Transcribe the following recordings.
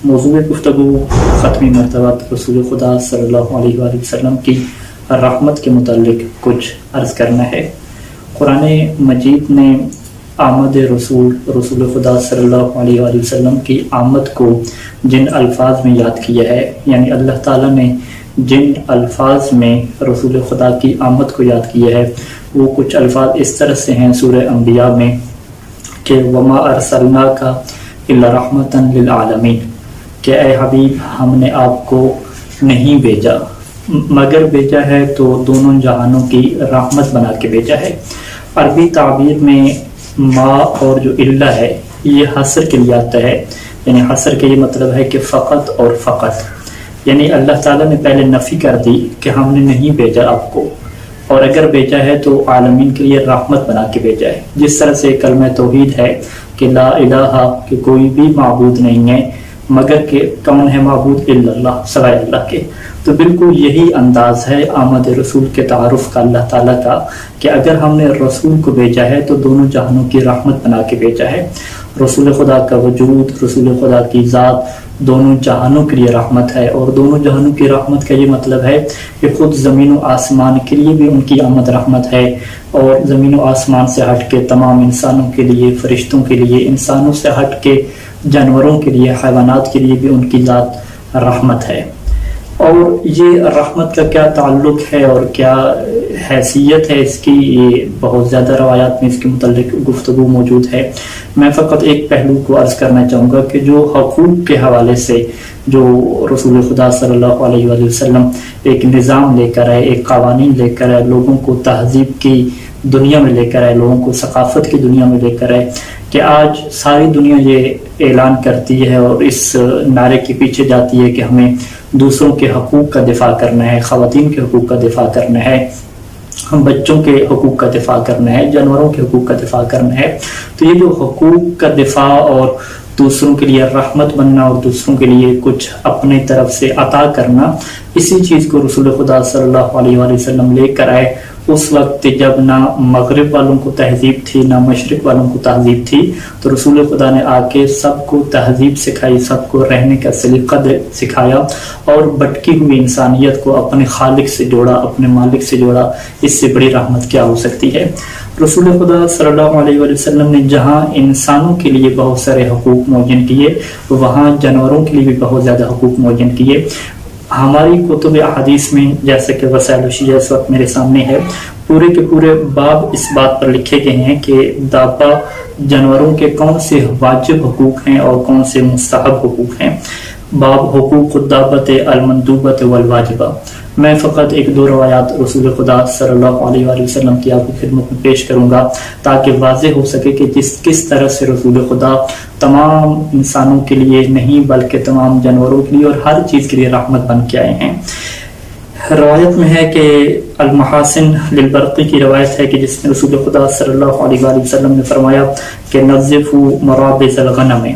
موضوع گفتگو ختمی مرتبہ رسول خدا صلی اللہ علیہ وآلہ وسلم کی رحمت کے متعلق کچھ عرض کرنا ہے۔ قرآن مجید نے آمد رسول خدا صلی اللہ علیہ وآلہ وسلم کی آمد کو جن الفاظ میں یاد کیا ہے، یعنی اللہ تعالیٰ نے جن الفاظ میں رسول خدا کی آمد کو یاد کیا ہے وہ کچھ الفاظ اس طرح سے ہیں سورہ انبیاء میں کہ وما ارسلناک الا رحمتا للعالمین، کہ اے حبیب ہم نے آپ کو نہیں بھیجا مگر بھیجا ہے تو دونوں جہانوں کی رحمت بنا کے بھیجا ہے۔ عربی تعبیر میں ما اور جو الا ہے یہ حصر کے لیے آتا ہے، یعنی حصر کا یہ مطلب ہے کہ فقط اور فقط، یعنی اللہ تعالیٰ نے پہلے نفی کر دی کہ ہم نے نہیں بھیجا آپ کو، اور اگر بھیجا ہے تو عالمین کے لیے رحمت بنا کے بھیجا ہے۔ جس طرح سے کلمہ توحید ہے کہ لا الہ، کہ کوئی بھی معبود نہیں ہے مگر کہ کون ہے معبود الا اللہ، سوائے اللہ کے، تو بالکل یہی انداز ہے آمد رسول کے تعارف کا اللہ تعالیٰ کا کہ اگر ہم نے رسول کو بھیجا ہے تو دونوں جہانوں کی رحمت بنا کے بھیجا ہے۔ رسول خدا کا وجود، رسول خدا کی ذات دونوں جہانوں کے لیے رحمت ہے، اور دونوں جہانوں کی رحمت کا یہ مطلب ہے کہ خود زمین و آسمان کے لیے بھی ان کی آمد رحمت ہے، اور زمین و آسمان سے ہٹ کے تمام انسانوں کے لیے، فرشتوں کے لیے، انسانوں سے ہٹ کے جانوروں کے لیے، حیوانات کے لیے بھی ان کی ذات رحمت ہے۔ اور یہ رحمت کا کیا تعلق ہے اور کیا حیثیت ہے اس کی، یہ بہت زیادہ روایات میں اس کے متعلق گفتگو موجود ہے۔ میں فقط ایک پہلو کو عرض کرنا چاہوں گا کہ جو حقوق کے حوالے سے جو رسول خدا صلی اللہ علیہ وآلہ وسلم ایک نظام لے کر آئے، ایک قوانین لے کر آئے، لوگوں کو تہذیب کی دنیا میں لے کر آئے، لوگوں کو ثقافت کی دنیا میں لے کر آئے، کہ آج ساری دنیا یہ اعلان کرتی ہے اور اس نعرے کے پیچھے جاتی ہے کہ ہمیں دوسروں کے حقوق کا دفاع کرنا ہے، خواتین کے حقوق کا دفاع کرنا ہے، ہم بچوں کے حقوق کا دفاع کرنا ہے، جانوروں کے حقوق کا دفاع کرنا ہے۔ تو یہ جو حقوق کا دفاع اور دوسروں کے لیے رحمت بننا اور دوسروں کے لیے کچھ اپنے طرف سے عطا کرنا، اسی چیز کو رسول خدا صلی اللہ علیہ وآلہ وسلم لے کر آئے اس وقت جب نہ مغرب والوں کو تہذیب تھی نہ مشرق والوں کو تہذیب تھی، تو رسول خدا نے آ کے سب کو تہذیب سکھائی، سب کو رہنے کا سلیقہ سکھایا، اور بٹکی ہوئی انسانیت کو اپنے خالق سے جوڑا، اپنے مالک سے جوڑا۔ اس سے بڑی رحمت کیا ہو سکتی ہے؟ رسول خدا صلی اللہ علیہ وآلہ وسلم نے جہاں انسانوں کے لیے بہت سارے حقوق معین کیے، وہاں جانوروں کے لیے بھی بہت زیادہ حقوق معین کیے۔ ہماری کتب احادیث میں جیسے کہ وسائل الشیعہ اس وقت میرے سامنے ہے، پورے کے پورے باب اس بات پر لکھے گئے ہیں کہ دابا جانوروں کے کون سے واجب حقوق ہیں اور کون سے مستحب حقوق ہیں۔ باب حقوق الدابت المندوبت والواجبہ۔ میں فقط ایک دو روایات رسول خدا صلی اللہ علیہ وآلہ وسلم کی آپ کی خدمت میں پیش کروں گا تاکہ واضح ہو سکے کہ کس طرح سے رسول خدا تمام انسانوں کے لیے نہیں بلکہ تمام جانوروں کے لیے اور ہر چیز کے لیے رحمت بن کے آئے ہیں۔ روایت میں ہے کہ المحاسن للبرقی کی روایت ہے کہ جس میں رسول خدا صلی اللہ علیہ وآلہ وسلم نے فرمایا کہ نظفوا مرابض الغنم،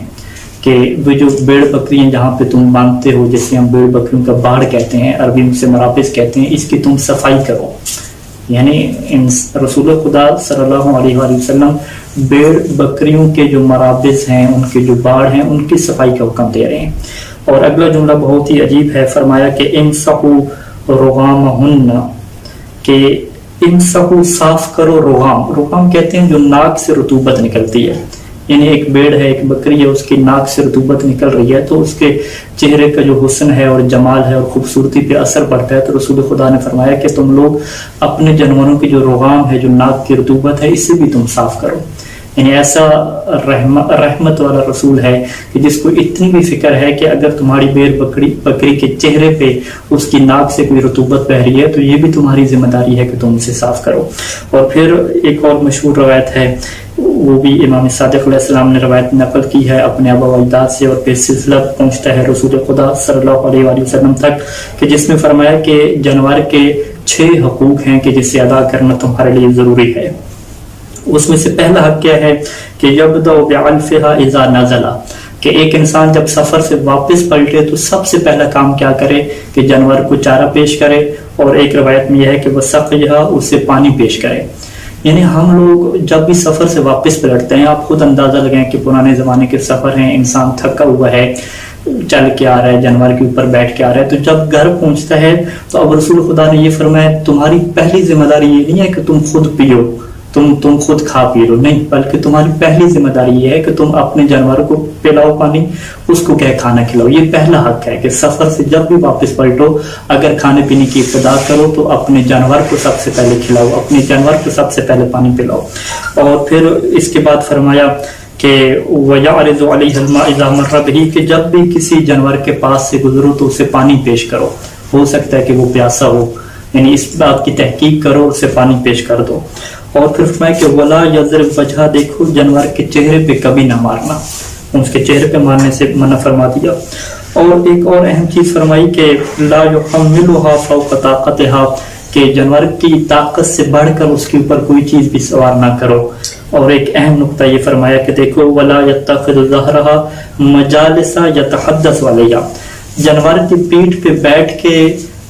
کہ وہ جو بیڑ بکریاں جہاں پہ تم باندھتے ہو، جیسے ہم بیڑ بکریوں کا باڑ کہتے ہیں، عربی میں سے مرابض کہتے ہیں، اس کی تم صفائی کرو۔ یعنی رسول خدا صلی اللہ علیہ وآلہ وسلم بیڑ بکریوں کے جو مرابض ہیں، ان کے جو باڑ ہیں، ان کی صفائی کا حکم دے رہے ہیں۔ اور اگلا جملہ بہت ہی عجیب ہے، فرمایا کہ امسحوا رغامہن، کہ امسحوا صاف کرو رغام۔ رغام کہتے ہیں جو ناک سے رطوبت نکلتی ہے، یعنی ایک بیڑ ہے، ایک بکری ہے، اس کی ناک سے رطوبت نکل رہی ہے تو اس کے چہرے کا جو حسن ہے اور جمال ہے اور خوبصورتی پہ اثر پڑتا ہے، تو رسول خدا نے فرمایا کہ تم لوگ اپنے جانوروں کی جو رغام ہے، جو ناک کی رطوبت ہے، اس سے بھی تم صاف کرو۔ یعنی ایسا رحمت والا رسول ہے کہ جس کو اتنی بھی فکر ہے کہ اگر تمہاری بیڑ بکری کے چہرے پہ اس کی ناک سے کوئی رطوبت بہ رہی ہے تو یہ بھی تمہاری ذمہ داری ہے کہ تم اسے صاف کرو۔ اور پھر ایک اور مشہور روایت ہے، وہ بھی امام صادق علیہ السلام نے روایت نقل کی ہے اپنے آبا و اجداد سے، اور پھر سلسلہ پہنچتا ہے رسول خدا صلی اللہ علیہ وآلہ وسلم تک، کہ جس میں فرمایا کہ جانور کے 6 حقوق ہیں کہ جسے ادا کرنا تمہارے لیے ضروری ہے۔ اس میں سے پہلا حق کیا ہے کہ یبدأ بعلفها اذا نزل، کہ ایک انسان جب سفر سے واپس پلٹے تو سب سے پہلا کام کیا کرے کہ جانور کو چارہ پیش کرے، اور ایک روایت میں یہ ہے کہ وسقیھا، اسے پانی پیش کرے۔ یعنی ہم لوگ جب بھی سفر سے واپس پلٹتے ہیں، آپ خود اندازہ لگائیں کہ پرانے زمانے کے سفر ہیں، انسان تھکا ہوا ہے، چل کے آ رہا ہے، جانور کے اوپر بیٹھ کے آ رہا ہے، تو جب گھر پہنچتا ہے تو اب رسول خدا نے یہ فرمایا تمہاری پہلی ذمہ داری یہ نہیں ہے کہ تم خود پیو، تم خود کھا پی لو، نہیں، بلکہ تمہاری پہلی ذمہ داری یہ ہے کہ تم اپنے جانوروں کو پلاؤ پانی، اس کو کیا کھانا کھلاؤ۔ یہ پہلا حق ہے کہ سفر سے جب بھی واپس پلٹو، اگر کھانے پینے کی ابتدا کرو تو اپنے جانور کو سب سے پہلے کھلاؤ، اپنے جانور کو سب سے پہلے پانی پلاؤ۔ اور پھر اس کے بعد فرمایا کہ وَيَعْرِضُ عَلَيْهِ الْمَاءَ إِذَا مَرَّ بِهِ، کہ جب بھی کسی جانور کے پاس سے گزرو تو اسے پانی پیش کرو، ہو سکتا ہے کہ وہ پیاسا ہو، یعنی اس بات کی تحقیق کرو، اسے پانی پیش کر دو۔ اور پھر فرمایا کہ وَلَا يَضْرِبْ وَجْهَهُ، دیکھو جانور کے چہرے پہ کبھی نہ مارنا، اس کے چہرے پہ مارنے سے منع فرما دیا۔ اور ایک اور اہم چیز فرمائی کہ لَا يُحَمِّلُهَا فَوْقَ طَاقَتِهَا، کہ جانور کی طاقت سے بڑھ کر اس کے اوپر کوئی چیز بھی سوار نہ کرو۔ اور ایک اہم نقطہ یہ فرمایا کہ دیکھو وَلَا يَتَّخِذُ ظَهْرَهَا مَجَالِسَ يَتَحَدَّثُ عَلَيْهَا، جانور کی پیٹھ پہ بیٹھ کے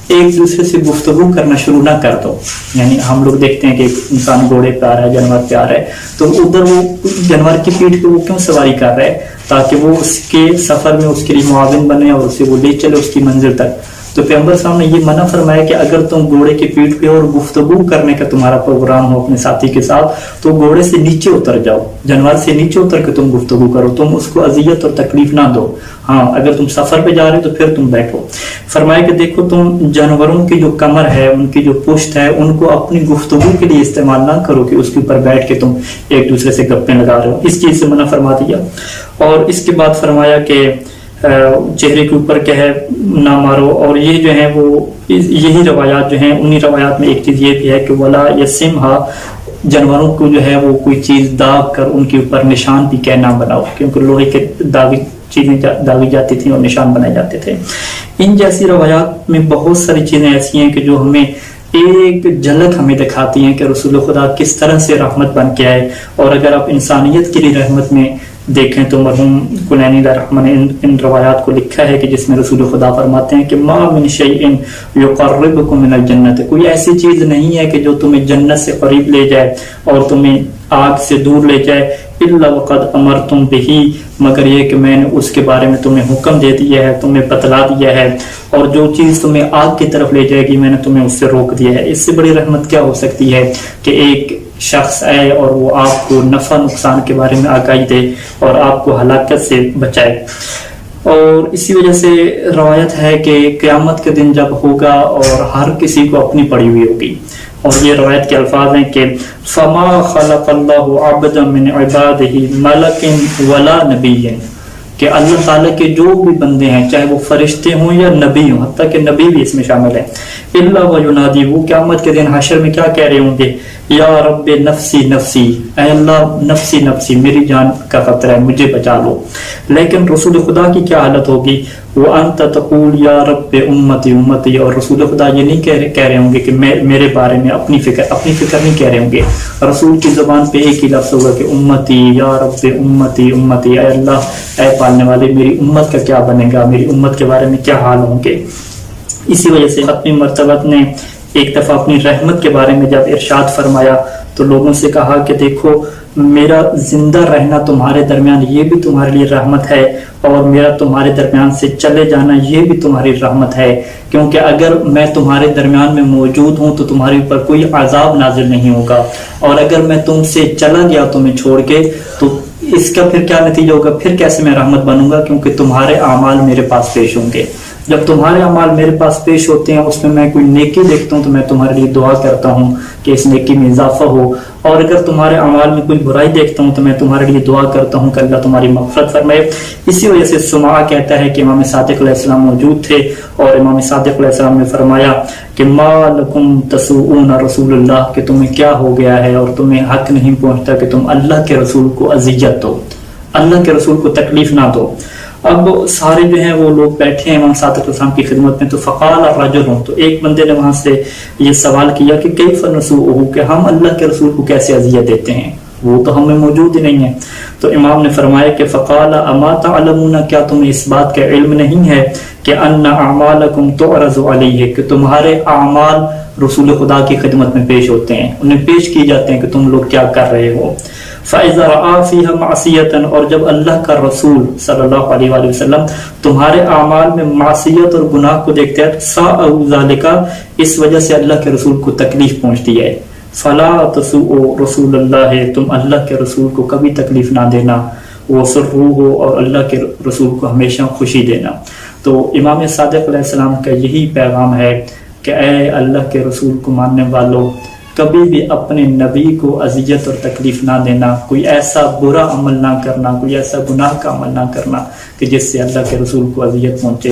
ایک دوسرے سے گفتگو کرنا شروع نہ کر دو۔ یعنی ہم لوگ دیکھتے ہیں کہ انسان گھوڑے پہ آ رہا ہے، جانور پہ آ رہا ہے، تو ادھر وہ جانور کی پیٹھ پہ وہ کیوں سواری کر رہا ہے؟ تاکہ وہ اس کے سفر میں اس کے لیے معاون بنے اور اسے وہ لے چلے اس کی منزل تک۔ تو پیغمبر صاحب نے یہ منع فرمایا کہ اگر تم گھوڑے کی پیٹھ پہ اور گفتگو کرنے کا تمہارا پروگرام ہو اپنے ساتھی کے ساتھ، تو گھوڑے سے نیچے اتر جاؤ، جانور سے نیچے اتر کے تم گفتگو کرو، تم اس کو اذیت اور تکلیف نہ دو۔ ہاں اگر تم سفر پہ جا رہے ہو تو پھر تم بیٹھو۔ فرمایا کہ دیکھو تم جانوروں کی جو کمر ہے، ان کی جو پشت ہے، ان کو اپنی گفتگو کے لیے استعمال نہ کرو کہ اس کے اوپر بیٹھ کے تم ایک دوسرے سے گپیں لگا رہے ہو، اس چیز سے منع فرما دیا۔ اور اس کے بعد فرمایا کہ چہرے کے اوپر کیا ہے نہ مارو۔ اور یہ جو ہے وہ یہی روایات جو ہیں، انہی روایات میں ایک چیز یہ بھی ہے کہ ولا یسمھا، جانوروں کو جو ہے وہ کوئی چیز داغ کر ان کے اوپر نشان بھی کیا نہ بناؤ، کیونکہ لوہے کے داغی چیزیں داغی جاتی تھیں اور نشان بنائے جاتے تھے۔ ان جیسی روایات میں بہت ساری چیزیں ایسی ہیں کہ جو ہمیں ایک جھلک ہمیں دکھاتی ہیں کہ رسول خدا کس طرح سے رحمت بن کے آئے۔ اور اگر آپ انسانیت کے لیے رحمت میں دیکھیں تو مرحوم کلینی علیہ رحمہ نے ان روایات کو لکھا ہے کہ جس میں رسول خدا فرماتے ہیں کہ ما من شیء یقربکم من الجنت، کوئی ایسی چیز نہیں ہے کہ جو تمہیں جنت سے قریب لے جائے اور تمہیں آگ سے دور لے جائے، الا وقد امرتم بہ، مگر یہ کہ میں نے اس کے بارے میں تمہیں حکم دے دیا ہے، تمہیں بتلا دیا ہے، اور جو چیز تمہیں آگ کی طرف لے جائے گی میں نے تمہیں اس سے روک دیا ہے۔ اس سے بڑی رحمت کیا ہو سکتی ہے کہ ایک شخص آئے اور وہ آپ کو نفع نقصان کے بارے میں آگاہی دے اور آپ کو ہلاکت سے بچائے۔ اور اسی وجہ سے روایت ہے کہ قیامت کے دن جب ہوگا اور ہر کسی کو اپنی پڑی ہوئی ہوگی، اور یہ روایت کے الفاظ ہیں کہ فما خلق اللہ عبدا من عبادہ ملک ولا نبی، کہ اللہ تعالیٰ کے جو بھی بندے ہیں چاہے وہ فرشتے ہوں یا نبی ہوں، حتیٰ کہ نبی بھی اس میں شامل ہے، الا وینادی، وہ قیامت کے دن حشر میں کیا کہہ رہے ہوں گے، یا رب نفسی نفسی، اے اللہ نفسی نفسی، میری جان کا خطرہ ہے مجھے بچا لو۔ لیکن رسول خدا کی کیا حالت ہوگی، وانت تقول یا رب امتی امتی، اور رسول خدا یہ نہیں کہہ رہے ہوں گے کہ میرے بارے میں اپنی فکر نہیں کہہ رہے ہوں گے، رسول کی زبان پہ ایک ہی لفظ ہوگا کہ امتی یا رب امتی امتی، اے اللہ اے پالنے والے میری امت کا کیا بنے گا، میری امت کے بارے میں کیا حال ہوں گے۔ اسی وجہ سے ختمی مرتبہ نے ایک دفعہ اپنی رحمت کے بارے میں جب ارشاد فرمایا تو لوگوں سے کہا کہ دیکھو میرا زندہ رہنا تمہارے درمیان یہ بھی تمہارے لیے رحمت ہے، اور میرا تمہارے درمیان سے چلے جانا یہ بھی تمہاری رحمت ہے، کیونکہ اگر میں تمہارے درمیان میں موجود ہوں تو تمہارے اوپر کوئی عذاب نازل نہیں ہوگا، اور اگر میں تم سے چلا گیا تمہیں چھوڑ کے تو اس کا پھر کیا نتیجہ ہوگا، پھر کیسے میں رحمت بنوں گا، کیونکہ تمہارے اعمال میرے پاس پیش ہوں گے۔ جب تمہارے اعمال میرے پاس پیش ہوتے ہیں اس میں کوئی نیکی دیکھتا ہوں تو میں تمہارے لیے دعا کرتا ہوں کہ اس نیکی میں اضافہ ہو، اور اگر تمہارے اعمال میں کوئی برائی دیکھتا ہوں تو میں تمہارے لیے دعا کرتا ہوں کہ اللہ تمہاری مغفرت فرمائے۔ اسی وجہ سے سمعہ کہتا ہے کہ امام صادق علیہ السلام موجود تھے، اور امام صادق علیہ السلام نے فرمایا کہ ما لکم تسوؤون رسول اللہ، کہ تمہیں کیا ہو گیا ہے اور تمہیں حق نہیں پہنچتا کہ تم اللہ کے رسول کو اذیت دو، اللہ کے رسول کو تکلیف نہ دو۔ اب سارے جو ہیں وہ لوگ بیٹھے ہیں امام صادق السلام کی خدمت میں، تو فقال الرجل، تو ایک بندے نے وہاں سے یہ سوال کیا کہ کیف نسوءہ، کہ ہم اللہ کے رسول کو کیسے اذیت دیتے ہیں، وہ تو ہمیں موجود ہی نہیں ہے۔ تو امام نے فرمایا کہ فقال اما تعلمون، کیا تمہیں اس بات کا علم نہیں ہے کہ ان اعمالکم تعرض علیہ، کہ تمہارے اعمال رسول خدا کی خدمت میں پیش ہوتے ہیں، انہیں پیش کی جاتے ہیں کہ تم لوگ کیا کر رہے ہو۔ فَإِذَا رَأَى فِيهَا مَعْصِيَةً، اور جب اللہ کا رسول صلی اللہ علیہ وآلہ وسلم تمہارے اعمال میں معصیت اور گناہ کو دیکھتے ہیں، سَاءَهُ ذَلِكَ، اس وجہ سے اللہ کے رسول کو تکلیف پہنچتی ہے، فَلَا تَسُوءُوا رسول اللہ، تم اللہ کے رسول کو کبھی تکلیف نہ دینا، وَسُرُّوهُ، اور اللہ کے رسول کو ہمیشہ خوشی دینا۔ تو امام صادق علیہ السلام کا یہی پیغام ہے کہ اے اللہ کے رسول کو ماننے والوں، کبھی بھی اپنے نبی کو اذیت اور تکلیف نہ دینا، کوئی ایسا برا عمل نہ کرنا، کوئی ایسا گناہ کا عمل نہ کرنا کہ جس سے اللہ کے رسول کو اذیت پہنچے۔